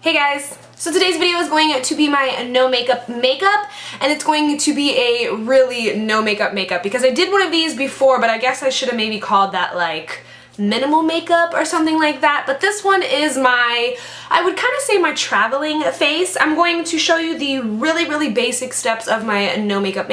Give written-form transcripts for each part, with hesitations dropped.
Hey guys! So today's video is going to be my no makeup and it's going to be a really no makeup because I did one of these before, but I guess I should have maybe called that like minimal makeup or something like that. But this one is my, I would kind of say my traveling face. I'm going to show you the really basic steps of my no makeup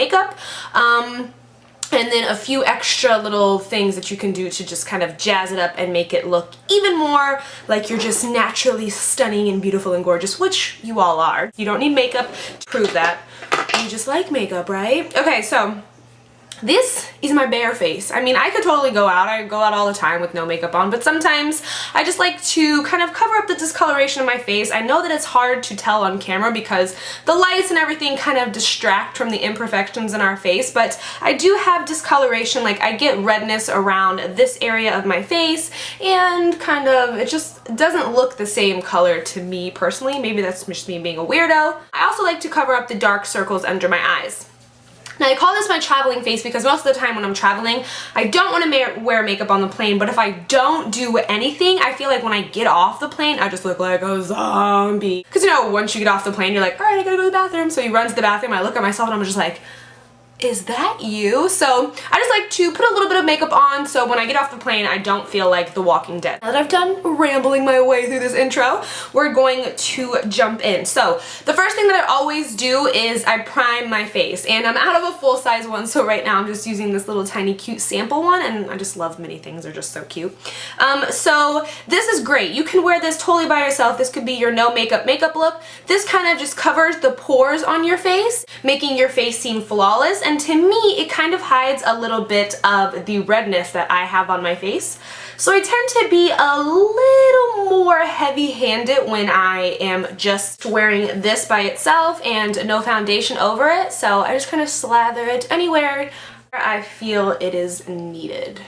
and then a few extra little things that you can do to just kind of jazz it up and make it look even more like you're just naturally stunning and beautiful and gorgeous, which you all are. You don't need makeup to prove that. You just like makeup, right? Okay, so this is my bare face. I mean, I could totally go out. I go out all the time with no makeup on, but sometimes I just like to kind of cover up the discoloration of my face. I know that it's hard to tell on camera because the lights and everything kind of distract from the imperfections in our face, but I do have discoloration. Like, I get redness around this area of my face and kind of, it just doesn't look the same color to me personally. Maybe that's just me being a weirdo. I also like to cover up the dark circles under my eyes. Now, I call this my traveling face because most of the time when I'm traveling, I don't want to wear makeup on the plane, but if I don't do anything, I feel like when I get off the plane, I just look like a zombie. Because, you know, once you get off the plane, you're like, all right, I gotta go to the bathroom. So you run to the bathroom, I look at myself and I'm just like, is that you? So I just like to put a little bit of makeup on so when I get off the plane I don't feel like The Walking Dead. Now that I've done rambling my way through this intro, we're going to jump in. So the first thing that I always do is I prime my face, and I'm out of a full-size one, so right now I'm just using this little tiny cute sample one, and I just love mini things. They're just so cute. So this is great. You can wear this totally by yourself. This could be your no makeup look. This kind of just covers the pores on your face, making your face seem flawless. And to me, it kind of hides a little bit of the redness that I have on my face. So I tend to be a little more heavy-handed when I am just wearing this by itself and no foundation over it. So I just kind of slather it anywhere I feel it is needed.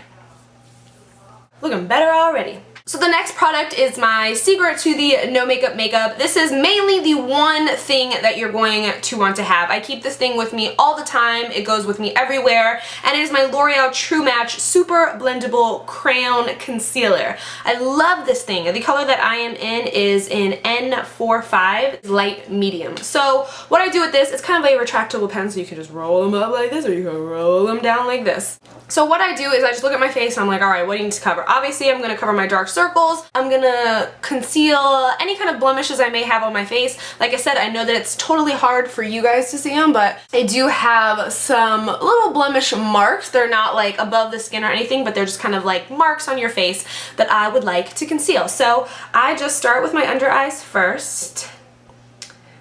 Looking better already. So the next product is my secret to the no makeup. This is mainly the one thing that you're going to want to have. I keep this thing with me all the time. It goes with me everywhere, and it is my L'Oreal True Match Super Blendable Crayon Concealer. I love this thing. The color that I am in is in N45, light medium. So what I do with this, it's kind of a retractable pen, so you can just roll them up like this or you can roll them down like this. So what I do is I just look at my face and I'm like, alright, what do you need to cover? Obviously I'm going to cover my dark circles. I'm going to conceal any kind of blemishes I may have on my face. Like I said, I know that it's totally hard for you guys to see them, but I do have some little blemish marks. They're not like above the skin or anything, but they're just kind of like marks on your face that I would like to conceal. So I just start with my under eyes first.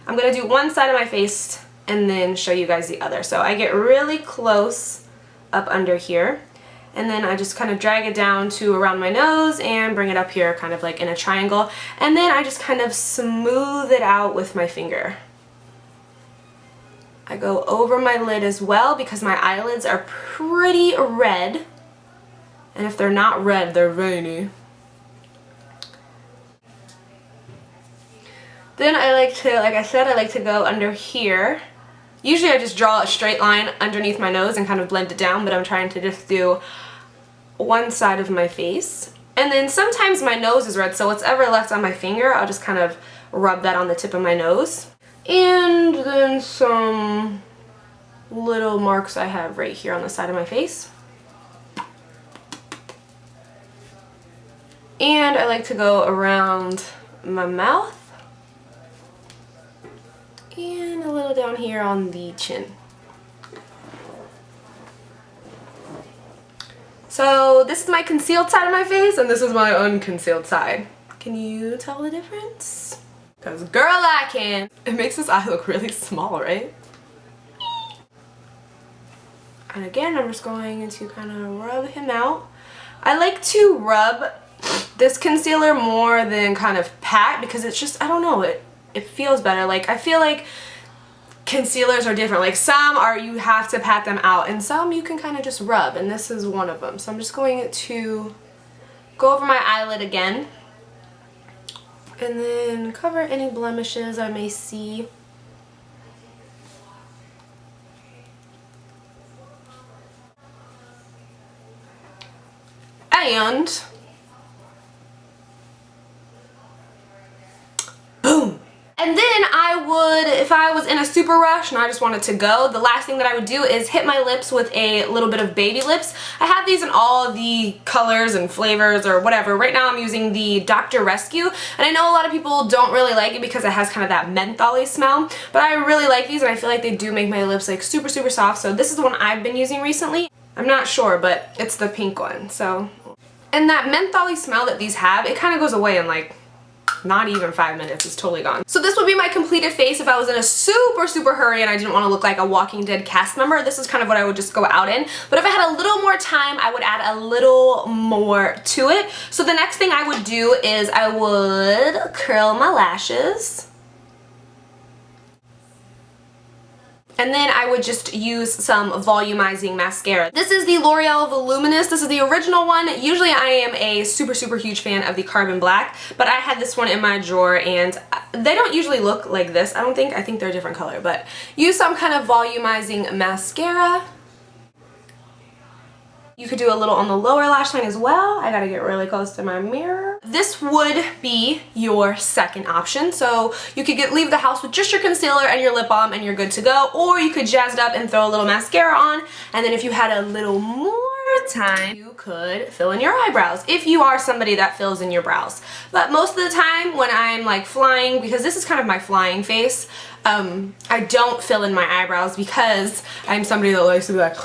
I'm going to do one side of my face and then show you guys the other. So I get really close up under here, and then I just kind of drag it down to around my nose and bring it up here kind of like in a triangle, and then I just kind of smooth it out with my finger. I go over my lid as well because my eyelids are pretty red, and if they're not red, they're veiny. Then I like to, like I said, I like to go under here. Usually I just draw a straight line underneath my nose and kind of blend it down, but I'm trying to just do one side of my face. And then sometimes my nose is red, so whatever left on my finger, I'll just kind of rub that on the tip of my nose. And then some little marks I have right here on the side of my face. And I like to go around my mouth. And a little down here on the chin. So this is my concealed side of my face, and this is my unconcealed side. Can you tell the difference? Because girl, I can. It makes this eye look really small, right? And again, I'm just going to kind of rub him out. I like to rub this concealer more than kind of pat because it's just, I don't know, it feels better. Like, I feel like concealers are different. Like, some are you have to pat them out, and some you can kind of just rub, and this is one of them. So I'm just going to go over my eyelid again and then cover any blemishes I may see. And boom! And then I would, if I was in a super rush and I just wanted to go, the last thing that I would do is hit my lips with a little bit of baby lips. I have these in all the colors and flavors or whatever. Right now I'm using the Dr. Rescue, and I know a lot of people don't really like it because it has kind of that menthol-y smell, but I really like these and I feel like they do make my lips like super soft. So this is the one I've been using recently. I'm not sure, but it's the pink one. So, and that menthol-y smell that these have, it kind of goes away in like not even 5 minutes. It's totally gone. So this would be my completed face if I was in a super hurry and I didn't want to look like a Walking Dead cast member. This is kind of what I would just go out in. But if I had a little more time, I would add a little more to it. So the next thing I would do is I would curl my lashes. And then I would just use some volumizing mascara. This is the L'Oreal Voluminous. This is the original one. Usually I am a super huge fan of the Carbon Black, but I had this one in my drawer and they don't usually look like this, I don't think. I think they're a different color, but use some kind of volumizing mascara. You could do a little on the lower lash line as well. I gotta get really close to my mirror. This would be your second option. So you could leave the house with just your concealer and your lip balm and you're good to go. Or you could jazz it up and throw a little mascara on. And then if you had a little more time, you could fill in your eyebrows if you are somebody that fills in your brows. But most of the time when I'm like flying, because this is kind of my flying face, I don't fill in my eyebrows because I'm somebody that likes to be like,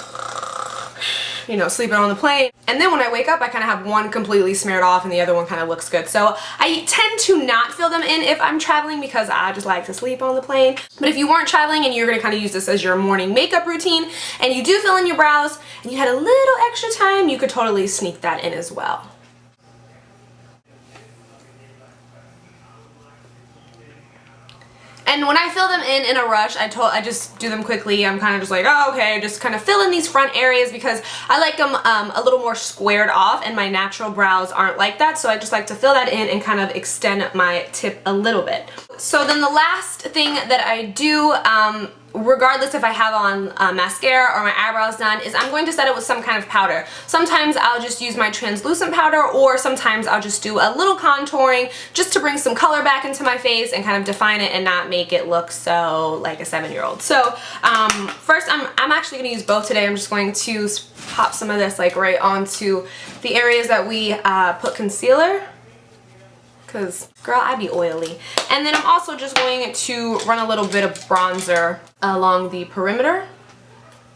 you know, sleeping on the plane. And then when I wake up, I kind of have one completely smeared off and the other one kind of looks good. So I tend to not fill them in if I'm traveling because I just like to sleep on the plane. But if you weren't traveling and you're going to kind of use this as your morning makeup routine and you do fill in your brows and you had a little extra time, you could totally sneak that in as well. And when I fill them in a rush, I just do them quickly. I'm kind of just like, oh, okay, just kind of fill in these front areas because I like them a little more squared off and my natural brows aren't like that. So I just like to fill that in and kind of extend my tip a little bit. So then the last thing that I do, regardless if I have on mascara or my eyebrows done, is I'm going to set it with some kind of powder. Sometimes I'll just use my translucent powder, or sometimes I'll just do a little contouring just to bring some color back into my face and kind of define it and not make it look so like a 7-year-old. So first I'm actually going to use both today. I'm just going to pop some of this like right onto the areas that we put concealer. Because, girl, I be oily. And then I'm also just going to run a little bit of bronzer along the perimeter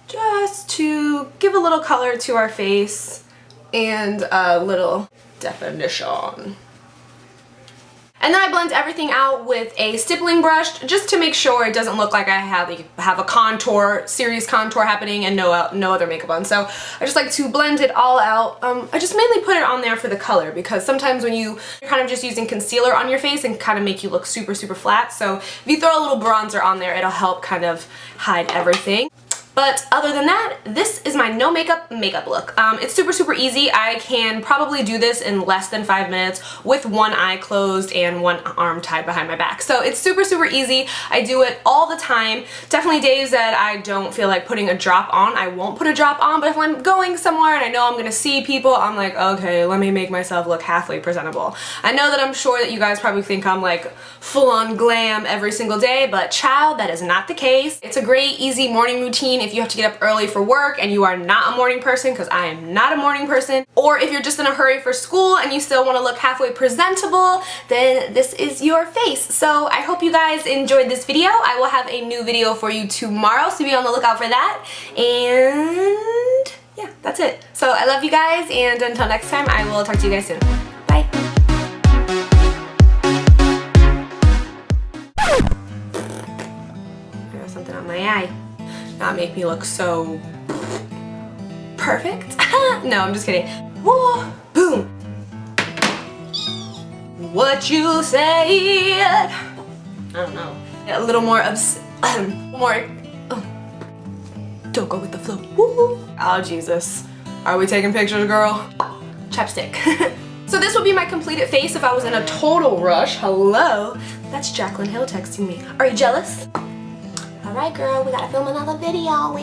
just to give a little color to our face and a little definition. And then I blend everything out with a stippling brush just to make sure it doesn't look like I have a contour, serious contour happening and no other makeup on. So I just like to blend it all out. I just mainly put it on there for the color because sometimes when you're kind of just using concealer on your face and kind of make you look super flat. So if you throw a little bronzer on there, it'll help kind of hide everything. But other than that, this is my no makeup look. It's super easy. I can probably do this in less than 5 minutes with one eye closed and one arm tied behind my back. So it's super easy. I do it all the time. Definitely days that I don't feel like putting a drop on, I won't put a drop on. But if I'm going somewhere and I know I'm gonna see people, I'm like, okay, let me make myself look halfway presentable. I know that I'm sure that you guys probably think I'm like full-on glam every single day, but child, that is not the case. It's a great, easy morning routine if you have to get up early for work and you are not a morning person, because I am not a morning person, or if you're just in a hurry for school and you still want to look halfway presentable, then this is your face. So I hope you guys enjoyed this video. I will have a new video for you tomorrow, so be on the lookout for that. And yeah, that's it. So I love you guys, and until next time, I will talk to you guys soon. Bye. There's something on my eye. Not make me look so perfect. No, I'm just kidding. Whoa, boom. What you said. I don't know. A little more don't go with the flow. Woo. Oh Jesus. Are we taking pictures, girl? Chapstick. So this would be my completed face if I was in a total rush. Hello. That's Jaclyn Hill texting me. Are you jealous? Alright girl, we gotta film another video.